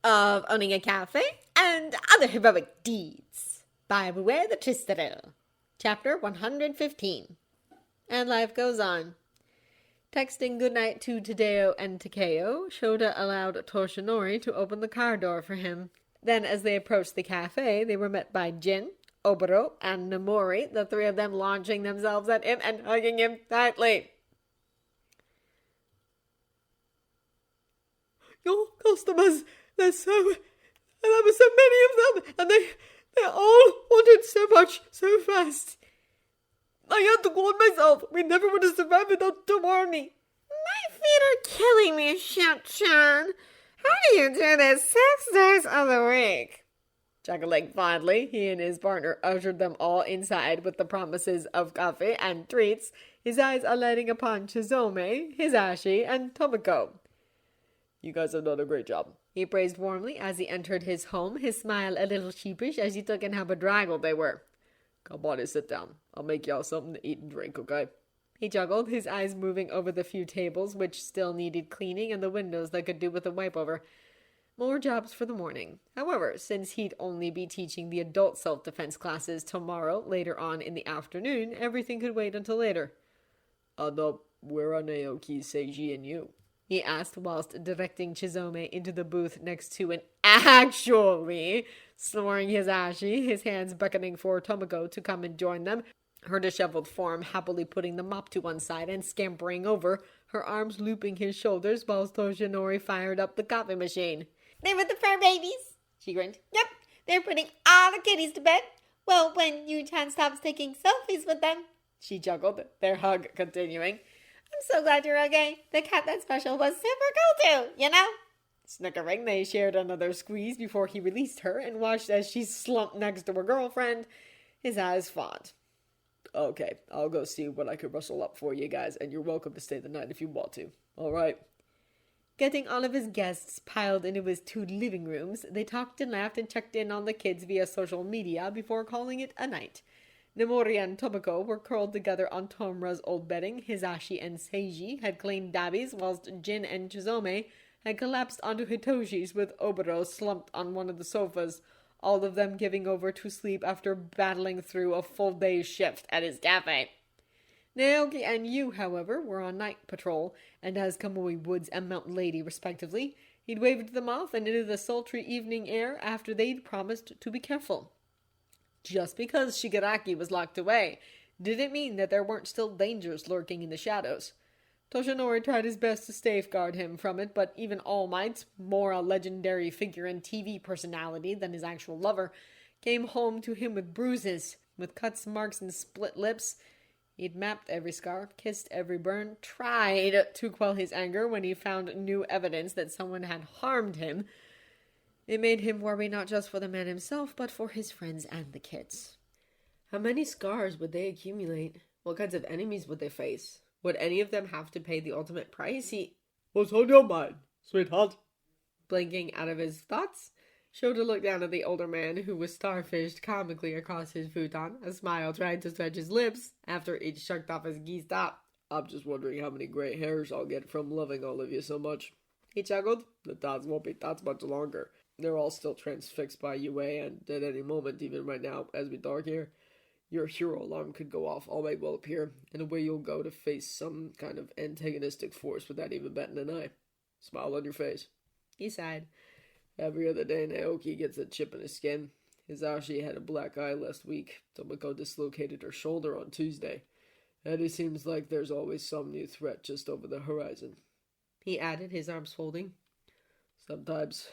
of owning a cafe and other heroic deeds by Beware the Tristero. Chapter 115. And life goes on. Texting goodnight to Tadeo and Takeo, Shouta allowed Toshinori to open the car door for him. Then, as they approached the cafe, they were met by Jin, Oboro, and Nomori, the three of them launching themselves at him and hugging him tightly. Your customers, there were so many of them, and they all wanted so much, so fast. I had to warn myself. We never would have survived without Tomarni. My feet are killing me, Shut-chan. How do you do this 6 days of the week? Chuckling fondly, he and his partner ushered them all inside with the promises of coffee and treats, his eyes alighting upon Chizome, Hisashi, and Tomoko. You guys have done a great job, he praised warmly as he entered his home, his smile a little sheepish as he took in how bedraggled they were. Come on and sit down. I'll make y'all something to eat and drink, okay? He juggled, his eyes moving over the few tables which still needed cleaning and the windows that could do with a wipe-over. More jobs for the morning. However, since he'd only be teaching the adult self-defense classes tomorrow, later on in the afternoon, everything could wait until later. Where are Naoki, Seiji, and you? He asked whilst directing Chizome into the booth next to an actually snoring Hisashi, his hands beckoning for Tomoko to come and join them, her disheveled form happily putting the mop to one side and scampering over, her arms looping his shoulders whilst Toshinori fired up the coffee machine. They were the fur babies, she grinned. Yep, they're putting all the kitties to bed. Well, when Yu-chan stops taking selfies with them. She juggled, their hug continuing. I'm so glad you're okay. The cat that special was super cool too, you know? Snickering, they shared another squeeze before he released her and watched as she slumped next to her girlfriend, his eyes fond. Okay, I'll go see what I could rustle up for you guys, and you're welcome to stay the night if you want to. All right? Getting all of his guests piled into his 2 living rooms, they talked and laughed and checked in on the kids via social media before calling it a night. Nomori and Tomoko were curled together on Tomura's old bedding. Hisashi and Seiji had cleaned dabbies, whilst Jin and Chizome had collapsed onto Hitoshi's with Oboro slumped on one of the sofas, all of them giving over to sleep after battling through a full day's shift at his cafe. Naoki and Yu, however, were on night patrol, and as Kamui Woods and Mountain Lady, respectively, he'd waved them off and into the sultry evening air after they'd promised to be careful. Just because Shigaraki was locked away didn't mean that there weren't still dangers lurking in the shadows. Toshinori tried his best to safeguard him from it, but even All Might, more a legendary figure and TV personality than his actual lover, came home to him with bruises, with cuts, marks, and split lips. He'd mapped every scar, kissed every burn, tried to quell his anger when he found new evidence that someone had harmed him. It made him worry not just for the man himself, but for his friends and the kids. How many scars would they accumulate? What kinds of enemies would they face? Would any of them have to pay the ultimate price? What's on your mind, sweetheart? Blinking out of his thoughts, Shouta looked down at the older man who was starfished comically across his futon, a smile trying to stretch his lips after each shucked off his geese top. I'm just wondering how many gray hairs I'll get from loving all of you so much. He chuckled. The thoughts won't be thoughts much longer. They're all still transfixed by UA, and at any moment, even right now, as we talk here, your hero alarm could go off, all might well appear, and away you'll go to face some kind of antagonistic force without even batting an eye. Smile on your face. He sighed. Every other day, Naoki gets a chip in his skin. Hisashi had a black eye last week. Tomoko dislocated her shoulder on Tuesday. And it seems like there's always some new threat just over the horizon. He added, his arms folding. Sometimes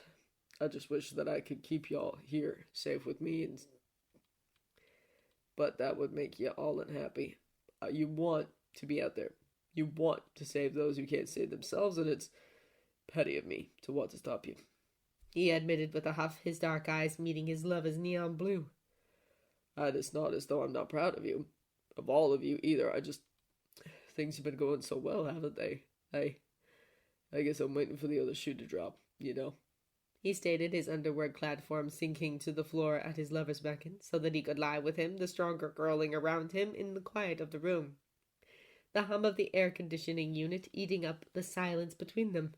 I just wish that I could keep y'all here, safe with me, but that would make you all unhappy. You want to be out there. You want to save those who can't save themselves, and it's petty of me to want to stop you. He admitted with a huff, his dark eyes meeting his lover's neon blue. It's not as though I'm not proud of you. Of all of you, either. Things have been going so well, haven't they? I guess I'm waiting for the other shoe to drop, you know? He stated, his underwear-clad form sinking to the floor at his lover's beckon, so that he could lie with him, the stronger curling around him in the quiet of the room. The hum of the air-conditioning unit eating up the silence between them.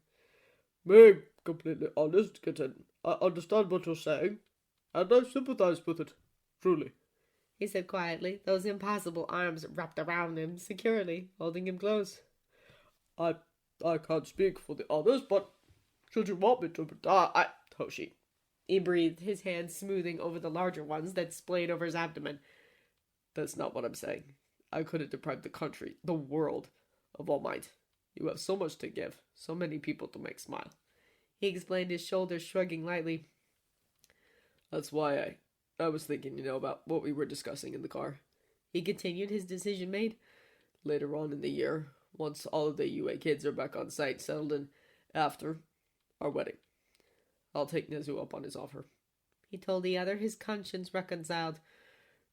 Meg, completely honest, kitten. I understand what you're saying, and I sympathize with it, truly. He said quietly, those impossible arms wrapped around him securely, holding him close. I can't speak for the others, but should you want me to, Toshi. He breathed, his hands smoothing over the larger ones that splayed over his abdomen. That's not what I'm saying. I couldn't deprive the country, the world, of all might. You have so much to give, so many people to make smile. He explained, his shoulders shrugging lightly. That's why I was thinking, about what we were discussing in the car. He continued, his decision made. Later on in the year, once all of the UA kids are back on site, settled in, after our wedding, I'll take Nezu up on his offer. He told the other, his conscience reconciled.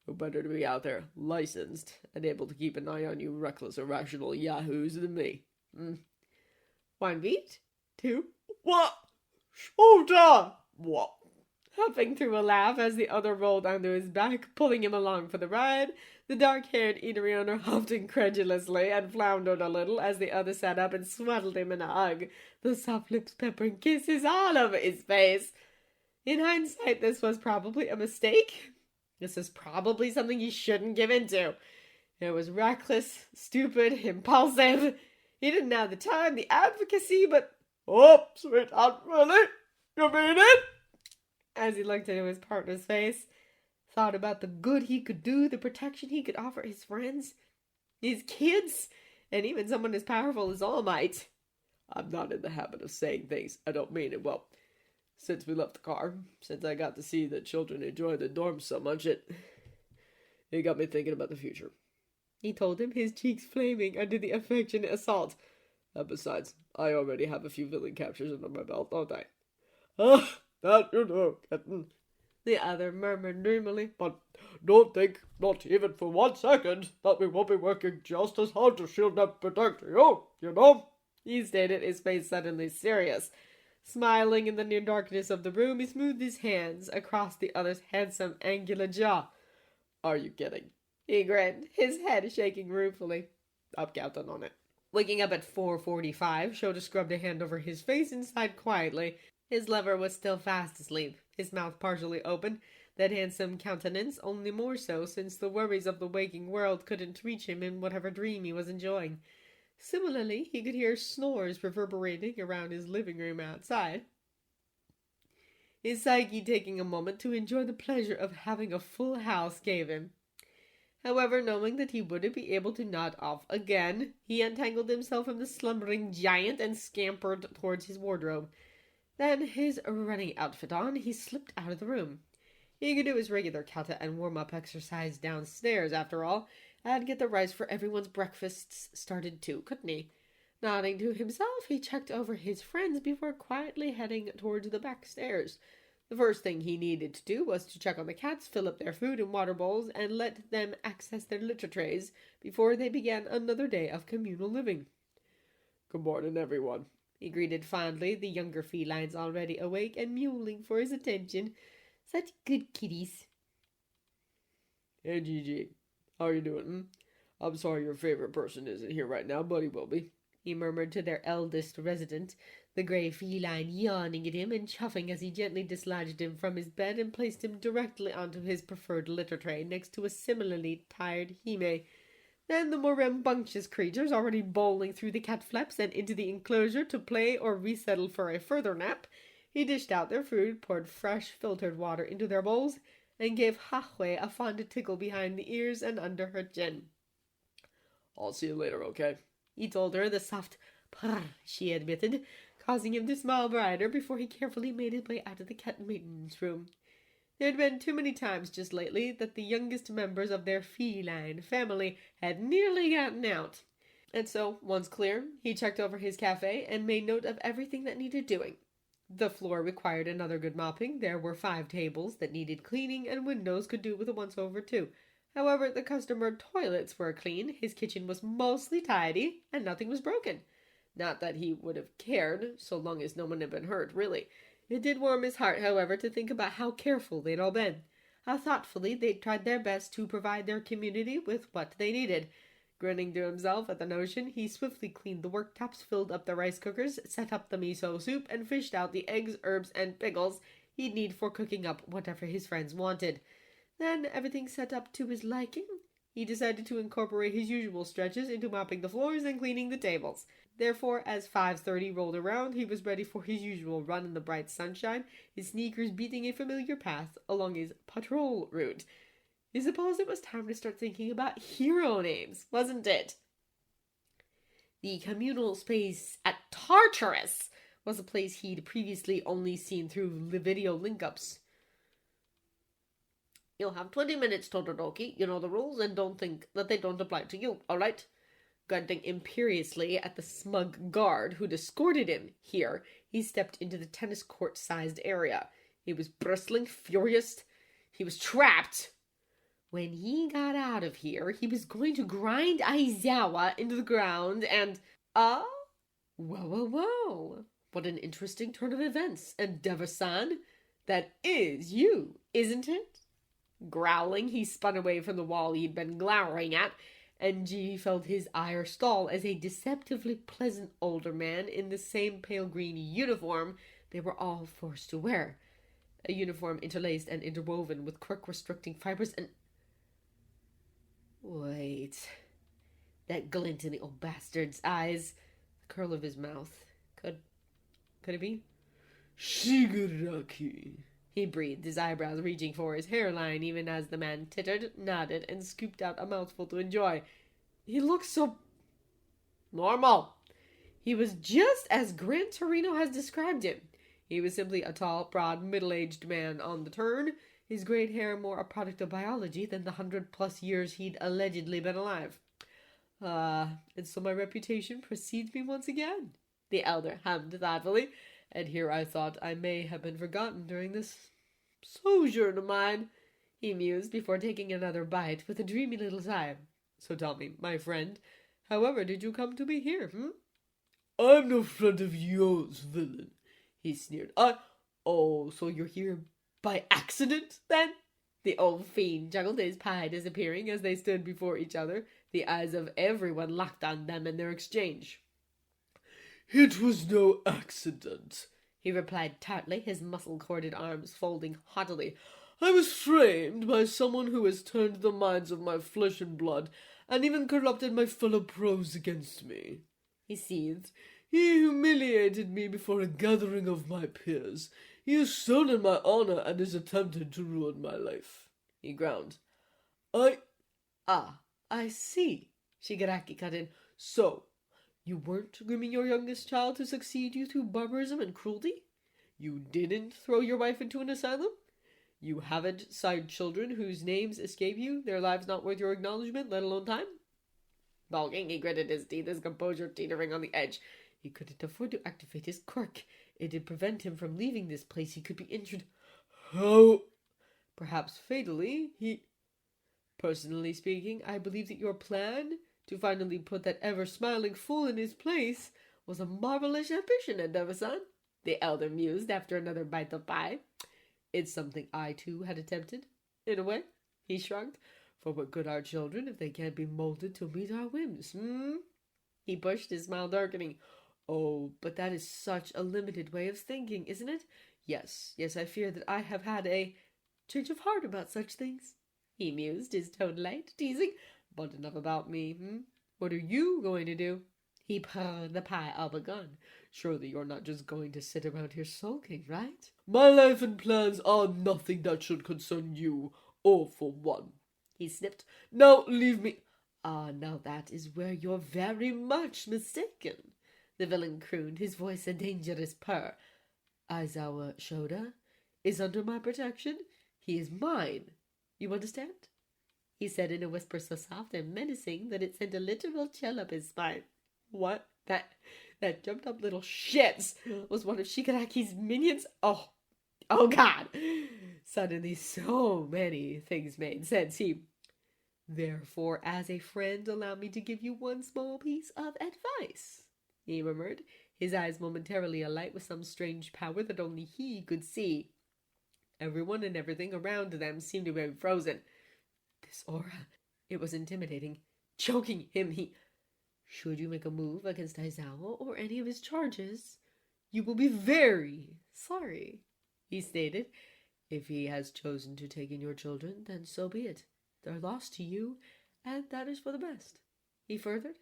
Who better to be out there, licensed, and able to keep an eye on you reckless, irrational yahoos than me? 1 beat, 2. What? Shouta! What? Huffing through a laugh as the other rolled onto his back, pulling him along for the ride. The dark-haired eatery owner huffed incredulously and floundered a little as the other sat up and swaddled him in a hug, the soft lips peppering kisses all over his face. In hindsight, this was probably a mistake. This is probably something he shouldn't give into. It was reckless, stupid, impulsive. He didn't have the time, the advocacy, but... Oh, sweetheart, really? You mean it? As he looked into his partner's face, thought about the good he could do, the protection he could offer his friends, his kids, and even someone as powerful as All Might. I'm not in the habit of saying things I don't mean it. Well, since we left the car, since I got to see the children enjoy the dorm so much, it got me thinking about the future. He told him, his cheeks flaming under the affectionate assault. Besides, I already have a few villain captures under my belt, don't I? Ah, that you know, kitten. The other murmured dreamily. But don't think, not even for 1 second, that we won't be working just as hard to shield and protect you, He stated, his face suddenly serious. Smiling in the near darkness of the room, he smoothed his hands across the other's handsome, angular jaw. Are you kidding? He grinned, his head shaking ruefully. I'm counting on it. Waking up at 4:45, Shouta scrubbed a hand over his face and sighed quietly. His lover was still fast asleep, his mouth partially open, that handsome countenance only more so since the worries of the waking world couldn't reach him in whatever dream he was enjoying. Similarly, he could hear snores reverberating around his living room outside. His psyche taking a moment to enjoy the pleasure of having a full house gave him. However, knowing that he wouldn't be able to nod off again, he untangled himself from the slumbering giant and scampered towards his wardrobe. Then, his running outfit on, he slipped out of the room. He could do his regular kata and warm-up exercise downstairs, after all, and get the rice for everyone's breakfasts started too, couldn't he? Nodding to himself, he checked over his friends before quietly heading towards the back stairs. The first thing he needed to do was to check on the cats, fill up their food and water bowls, and let them access their litter trays before they began another day of communal living. Good morning, everyone, he greeted fondly, the younger felines already awake and mewling for his attention. Such good kitties. Hey, Gigi. How are you doing? I'm sorry your favorite person isn't here right now, but he will be, he murmured to their eldest resident, the grey feline yawning at him and chuffing as he gently dislodged him from his bed and placed him directly onto his preferred litter tray next to a similarly tired Hime. Then the more rambunctious creatures, already bowling through the cat flaps and into the enclosure to play or resettle for a further nap, he dished out their food, poured fresh filtered water into their bowls, and gave Hahue a fond tickle behind the ears and under her chin. I'll see you later, okay? He told her, the soft purr she admitted, causing him to smile brighter before he carefully made his way out of the cat maintenance room. There had been too many times just lately that the youngest members of their feline family had nearly gotten out. And so, once clear, he checked over his cafe and made note of everything that needed doing. The floor required another good mopping. There were 5 tables that needed cleaning, and windows could do with a once-over too. However, the customer toilets were clean, his kitchen was mostly tidy, and nothing was broken. Not that he would have cared, so long as no one had been hurt, really. It did warm his heart, however, to think about how careful they'd all been, how thoughtfully they'd tried their best to provide their community with what they needed. Grinning to himself at the notion, he swiftly cleaned the worktops, filled up the rice cookers, set up the miso soup, and fished out the eggs, herbs, and pickles he'd need for cooking up whatever his friends wanted. Then, everything set up to his liking, he decided to incorporate his usual stretches into mopping the floors and cleaning the tables. Therefore, as 5:30 rolled around, he was ready for his usual run in the bright sunshine, his sneakers beating a familiar path along his patrol route. I suppose it was time to start thinking about hero names, wasn't it? The communal space at Tartarus was a place he'd previously only seen through the video link-ups. You'll have 20 minutes, Todoroki. You know the rules, and don't think that they don't apply to you, all right? Grunting imperiously at the smug guard who'd escorted him here, he stepped into the tennis court-sized area. He was bristling, furious. He was trapped. When he got out of here, he was going to grind Aizawa into the ground and... Whoa. What an interesting turn of events. Endeavor-san, that is you, isn't it? Growling, he spun away from the wall he'd been glowering at, and G felt his ire stall as a deceptively pleasant older man in the same pale green uniform they were all forced to wear. A uniform interlaced and interwoven with quirk-restricting fibers and... Wait. That glint in the old bastard's eyes. The curl of his mouth. Could it be? Shigaraki, he breathed, his eyebrows reaching for his hairline even as the man tittered, nodded, and scooped out a mouthful to enjoy. He looked so... normal. He was just as Gran Torino has described him. He was simply a tall, broad, middle-aged man on the turn, his great hair more a product of biology than the 100+ years he'd allegedly been alive. And so my reputation precedes me once again, the elder hummed thoughtfully, and here I thought I may have been forgotten during this sojourn of mine, he mused before taking another bite with a dreamy little sigh. So tell me, my friend, however did you come to be here, I'm no friend of yours, villain, he sneered. Oh, so you're here by accident, then? The old fiend juggled his pie, disappearing as they stood before each other, the eyes of everyone locked on them in their exchange. It was no accident, he replied tartly, his muscle-corded arms folding haughtily. I was framed by someone who has turned the minds of my flesh and blood, and even corrupted my fellow pros against me, he seethed. He humiliated me before a gathering of my peers. He has stolen my honor and has attempted to ruin my life, he ground. I see, Shigaraki cut in. So, you weren't grooming your youngest child to succeed you through barbarism and cruelty? You didn't throw your wife into an asylum? You haven't side children whose names escape you, their lives not worth your acknowledgement, let alone time? Balking, he gritted his teeth, his composure teetering on the edge. He couldn't afford to activate his quirk. It'd prevent him from leaving this place. He could be injured. How? Perhaps fatally. Personally speaking, I believe that your plan to finally put that ever-smiling fool in his place was a marvelous ambition, Endeavor-san, the elder mused after another bite of pie. It's something I, too, had attempted, in a way, he shrugged. For what good are children if they can't be molded to meet our whims, He pushed, his smile darkening. Oh, but that is such a limited way of thinking, isn't it? Yes, I fear that I have had a change of heart about such things, he mused, his tone light, teasing. But enough about me, What are you going to do? He purred, the pie all but gone. Surely you're not just going to sit around here sulking, right? My life and plans are nothing that should concern you, or for one, he sniffed. Now leave me. Now that is where you're very much mistaken, the villain crooned, his voice a dangerous purr. Aizawa Shouta is under my protection. He is mine. You understand? He said in a whisper so soft and menacing that it sent a literal chill up his spine. What? That jumped up little shits was one of Shigaraki's minions? Oh God! Suddenly so many things made sense. Therefore, as a friend, allow me to give you one small piece of advice, he murmured, his eyes momentarily alight with some strange power that only he could see. Everyone and everything around them seemed to be frozen. This aura, it was intimidating. choking him, should you make a move against Aizawa or any of his charges, you will be very sorry, he stated. If he has chosen to take in your children, then so be it. They're lost to you, and that is for the best. He furthered,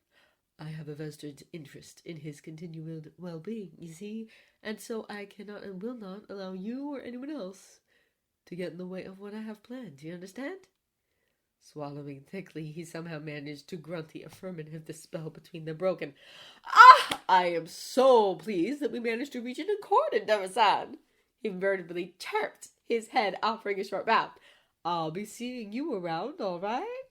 I have a vested interest in his continued well-being, you see, and so I cannot and will not allow you or anyone else to get in the way of what I have planned. Do you understand? Swallowing thickly, he somehow managed to grunt the affirmative, the spell between them broken. Ah! I am so pleased that we managed to reach an accord in Darasan. He invertedly chirped, his head offering a short bow. I'll be seeing you around, all right?